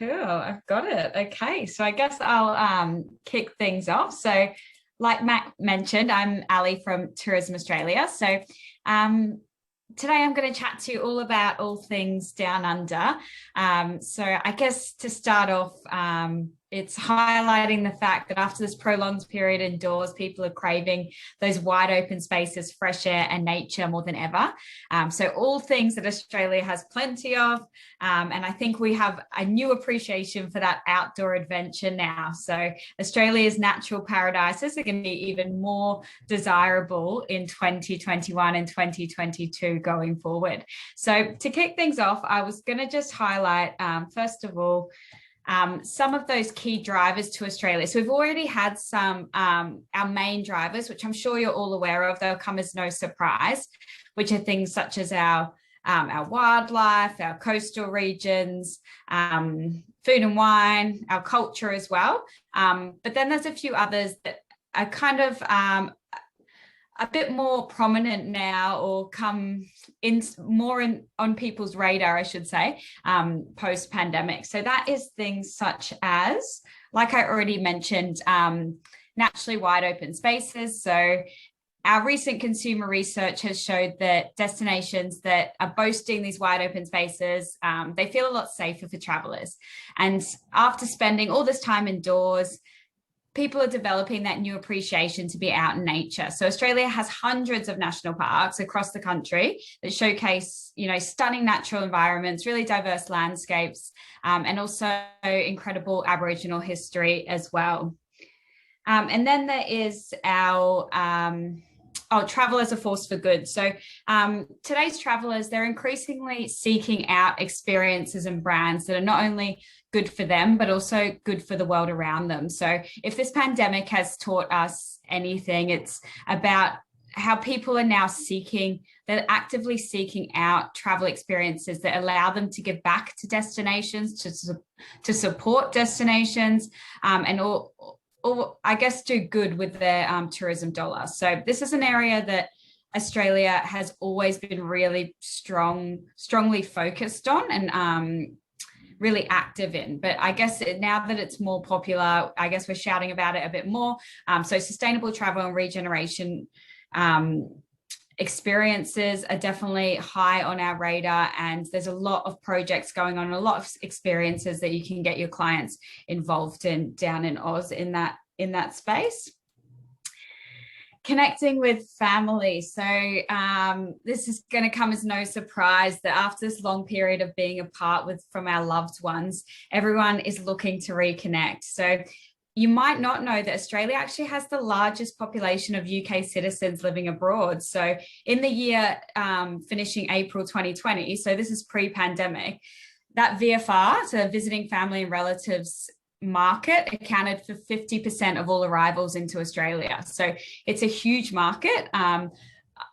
Cool, I've got it. Okay, so I guess I'll kick things off. So, like Matt mentioned, I'm Ali from Tourism Australia. So, um, today I'm going to chat to you all about all things down under. So I guess to start off, it's highlighting the fact that after this prolonged period indoors, people are craving those wide open spaces, fresh air and nature more than ever. So all things that Australia has plenty of. And I think we have a new appreciation for that outdoor adventure now. So Australia's natural paradises are going to be even more desirable in 2021 and 2022 going forward. So to kick things off, I was going to just highlight, first of all, some of those key drivers to Australia. So we've already had some, our main drivers, which I'm sure you're all aware of. They'll come as no surprise, which are things such as our wildlife, our coastal regions, food and wine, our culture as well. But then there's a few others that are kind of a bit more prominent now, or come in more on people's radar, I should say, post-pandemic. So that is things such as, like I already mentioned, naturally wide open spaces. So our recent consumer research has showed that destinations that are boasting these wide open spaces, they feel a lot safer for travelers. And after spending all this time indoors, people are developing that new appreciation to be out in nature. So Australia has hundreds of national parks across the country that showcase, stunning natural environments, really diverse landscapes, and also incredible Aboriginal history as well. And then there is our travel as a force for good. So today's travelers, they're increasingly seeking out experiences and brands that are not only good for them, but also good for the world around them. So if this pandemic has taught us anything, it's about how people are now they're actively seeking out travel experiences that allow them to give back to destinations, to support destinations, and or I guess do good with their tourism dollar. So this is an area that Australia has always been really strongly focused on and really active in. But I guess now that it's more popular, I guess we're shouting about it a bit more. So sustainable travel and regeneration experiences are definitely high on our radar, and there's a lot of projects going on, a lot of experiences that you can get your clients involved in down in Oz in that space. Connecting with family. So this is going to come as no surprise that after this long period of being apart from our loved ones, everyone is looking to reconnect. So you might not know that Australia actually has the largest population of UK citizens living abroad. So in the year finishing April 2020, so this is pre-pandemic, that VFR, so visiting family and relatives market, accounted for 50% of all arrivals into Australia. So it's a huge market.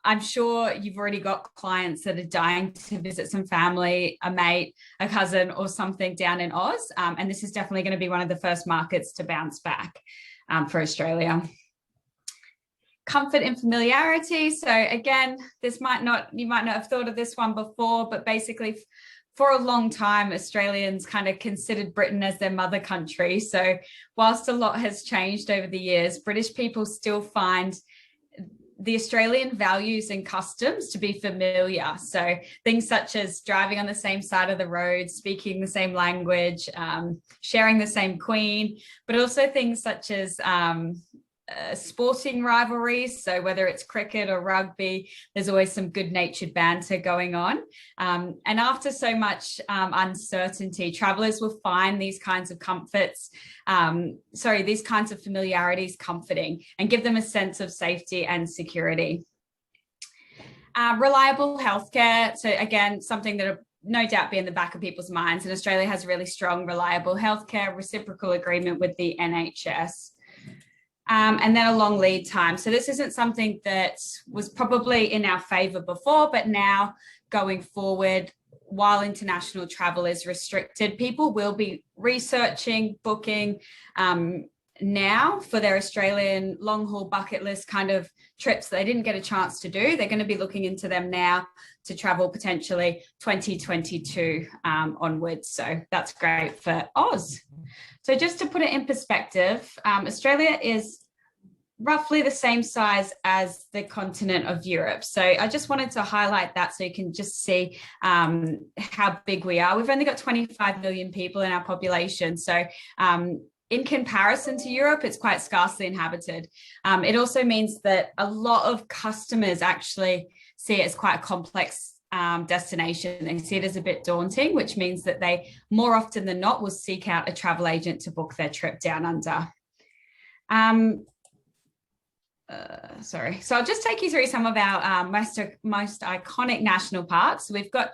I'm sure you've already got clients that are dying to visit some family, a mate, a cousin, or something down in Oz. And this is definitely going to be one of the first markets to bounce back for Australia. Comfort and familiarity. So again, you might not have thought of this one before, but basically for a long time, Australians kind of considered Britain as their mother country. So whilst a lot has changed over the years, British people still find the Australian values and customs to be familiar. So things such as driving on the same side of the road, speaking the same language, sharing the same queen, but also things such as sporting rivalries. So whether it's cricket or rugby, there's always some good-natured banter going on. And after so much uncertainty, travellers will find these kinds of these kinds of familiarities comforting and give them a sense of safety and security. Reliable healthcare. So again, something that will no doubt be in the back of people's minds. And Australia has really strong, reliable healthcare, reciprocal agreement with the NHS. And then a long lead time. So this isn't something that was probably in our favour before, but now going forward, while international travel is restricted, people will be researching, booking, now for their Australian long haul bucket list kind of trips they didn't get a chance to do. They're going to be looking into them now to travel potentially 2022 onwards. So that's great for Oz. So just to put it in perspective, Australia is roughly the same size as the continent of Europe. So I just wanted to highlight that so you can just see how big we are. We've only got 25 million people in our population. So in comparison to Europe, it's quite sparsely inhabited. It also means that a lot of customers actually see it as quite a complex destination. They see it as a bit daunting, which means that they more often than not will seek out a travel agent to book their trip down under. So I'll just take you through some of our most iconic national parks. We've got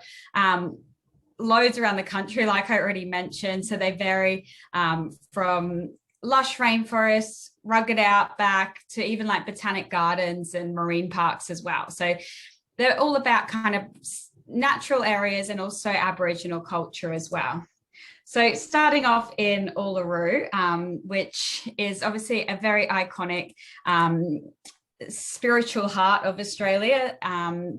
loads around the country, like I already mentioned. So they vary from lush rainforests, rugged outback, to even like botanic gardens and marine parks as well. So they're all about kind of natural areas and also Aboriginal culture as well. So starting off in Uluru, which is obviously a very iconic spiritual heart of Australia.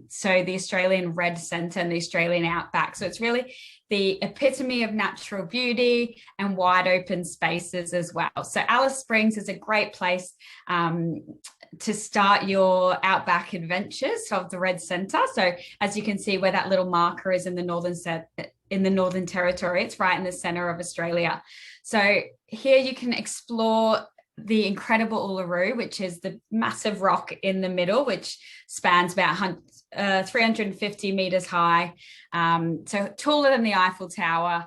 So the Australian Red Centre and the Australian Outback. So it's really the epitome of natural beauty and wide open spaces as well. So Alice Springs is a great place to start your outback adventures of the Red Centre. So as you can see where that little marker is in the Northern Territory, it's right in the centre of Australia. So here you can explore the incredible Uluru, which is the massive rock in the middle, which spans about 350 meters high, so taller than the Eiffel Tower.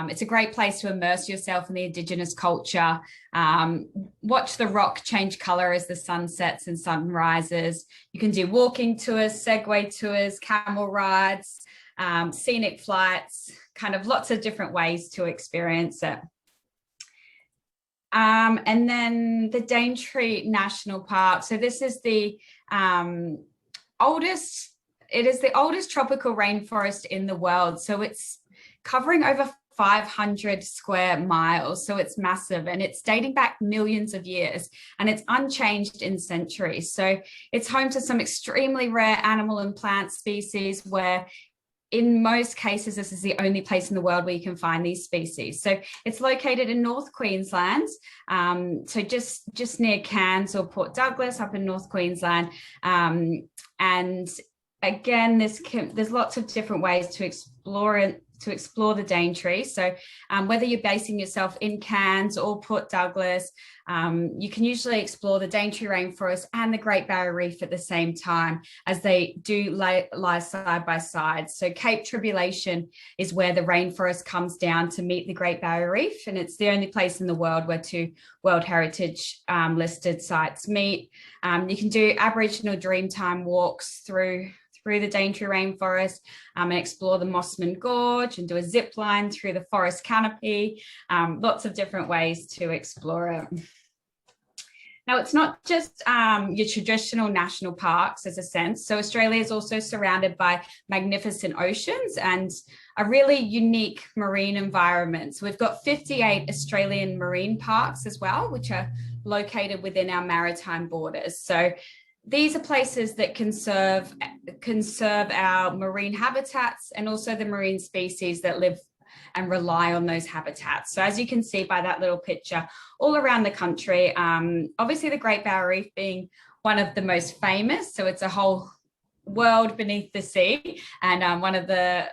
It's a great place to immerse yourself in the Indigenous culture. Watch the rock change colour as the sun sets and sun rises. You can do walking tours, Segway tours, camel rides, scenic flights, kind of lots of different ways to experience it. And then the Daintree National Park. So this is the oldest tropical rainforest in the world. So it's covering over 500 square miles. So it's massive and it's dating back millions of years and it's unchanged in centuries. So it's home to some extremely rare animal and plant species where in most cases, this is the only place in the world where you can find these species. So it's located in North Queensland, so just near Cairns or Port Douglas up in North Queensland. And again, there's lots of different ways to explore the Daintree. So whether you're basing yourself in Cairns or Port Douglas, you can usually explore the Daintree rainforest and the Great Barrier Reef at the same time, as they do lie side by side. So Cape Tribulation is where the rainforest comes down to meet the Great Barrier Reef, and it's the only place in the world where two World Heritage listed sites meet. You can do Aboriginal Dreamtime walks through the Daintree rainforest and explore the Mossman Gorge and do a zip line through the forest canopy. Lots of different ways to explore it. Now, it's not just your traditional national parks as a sense. So Australia is also surrounded by magnificent oceans and a really unique marine environment. So we've got 58 Australian marine parks as well, which are located within our maritime borders. So these are places that conserve our marine habitats and also the marine species that live and rely on those habitats. So as you can see by that little picture, all around the country, obviously the Great Barrier Reef being one of the most famous. So it's a whole world beneath the sea and one of the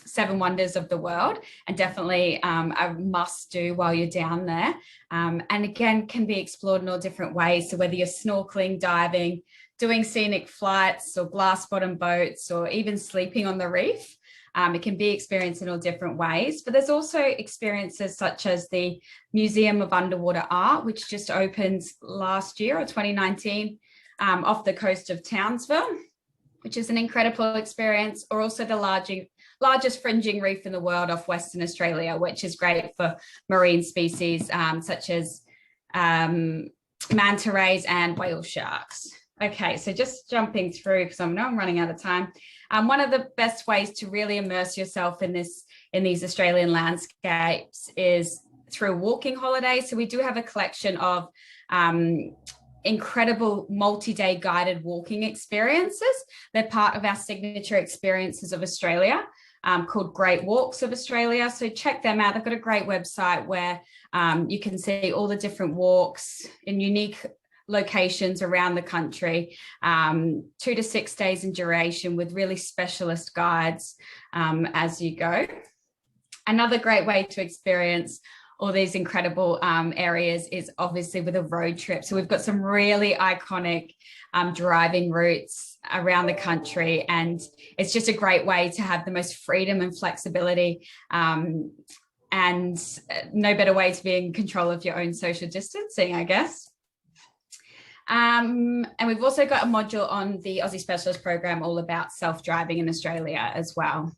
7 wonders of the world, and definitely a must do while you're down there. And again, can be explored in all different ways. So whether you're snorkeling, diving, doing scenic flights or glass bottom boats, or even sleeping on the reef, it can be experienced in all different ways. But there's also experiences such as the Museum of Underwater Art, which just opened last year or 2019 off the coast of Townsville, which is an incredible experience, or also the largest fringing reef in the world off Western Australia, which is great for marine species such as manta rays and whale sharks. Okay, so just jumping through, because I know I'm running out of time. One of the best ways to really immerse yourself in these Australian landscapes is through walking holidays. So we do have a collection of incredible multi-day guided walking experiences. They're part of our signature experiences of Australia, called Great Walks of Australia. So check them out. They've got a great website where you can see all the different walks in unique locations around the country, 2 to 6 days in duration with really specialist guides as you go. Another great way to experience all these incredible areas is obviously with a road trip. So we've got some really iconic driving routes around the country, and it's just a great way to have the most freedom and flexibility, and no better way to be in control of your own social distancing, I guess. And we've also got a module on the Aussie Specialist program all about self-driving in Australia as well.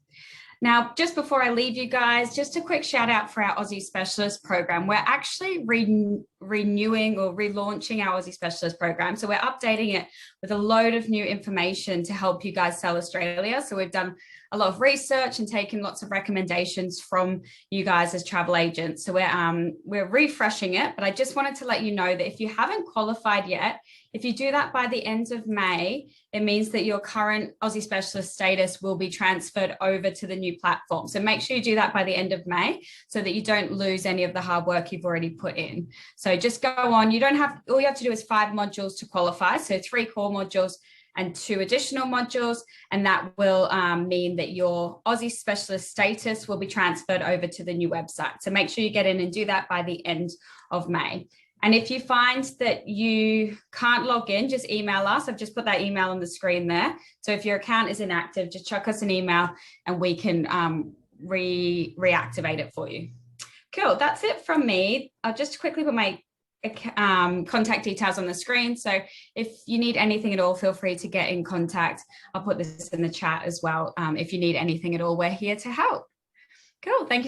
Now, just before I leave you guys, just a quick shout out for our Aussie Specialist program. We're actually renewing or relaunching our Aussie Specialist program. So we're updating it with a load of new information to help you guys sell Australia. So we've done a lot of research and taken lots of recommendations from you guys as travel agents. So we're refreshing it, but I just wanted to let you know that if you haven't qualified yet, if you do that by the end of May, it means that your current Aussie Specialist status will be transferred over to the new platform. So make sure you do that by the end of May so that you don't lose any of the hard work you've already put in. So just go on. You don't have, all you have to do is 5 modules to qualify. So 3 core modules and 2 additional modules. And that will mean that your Aussie Specialist status will be transferred over to the new website. So make sure you get in and do that by the end of May. And if you find that you can't log in, just email us. I've just put that email on the screen there. So if your account is inactive, just chuck us an email and we can reactivate it for you. Cool, that's it from me. I'll just quickly put my contact details on the screen. So if you need anything at all, feel free to get in contact. I'll put this in the chat as well. If you need anything at all, we're here to help. Cool, thank you.